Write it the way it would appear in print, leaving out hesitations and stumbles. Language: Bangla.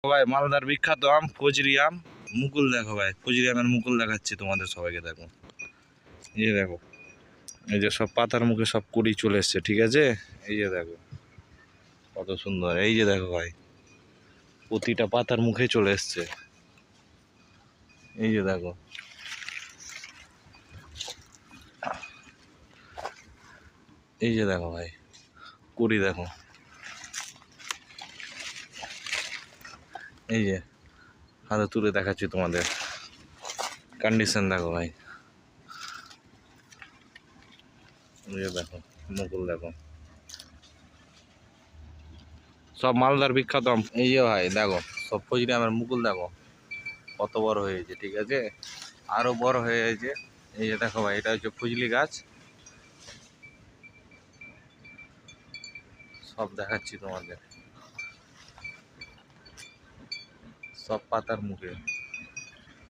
ভাই মালদার বিখ্যাত আম ফজরি আম। মুকুল দেখো ভাই, ফজরি আমের মুকুল দেখাচ্ছি তোমাদের সবাইকে। দেখো এই যে দেখো, এই যে সব পাতার মুখে সব কুড়ি চলে এসছে, ঠিক আছে। এই যে দেখো কত সুন্দর, এই যে দেখো ভাই প্রতিটা পাতার মুখে চলে এসছে। এই যে দেখো, এই যে দেখো ভাই কুড়ি দেখো, এই যে হাতে তুলে দেখাচ্ছি তোমাদের কন্ডিশন দেখো ভাই। এই যে দেখো মুকুল দেখো, সব মালদার বিখ্যাত আম। এই যে ভাই দেখো সব ফজলি আমের মুকুল দেখো কত বড় হয়েছে, ঠিক আছে, আরো বড় হয়ে গেছে। এই যে দেখো ভাই, এটা হচ্ছে ফজলি গাছ, সব দেখাচ্ছি তোমাদের, সব পাতার মুখে।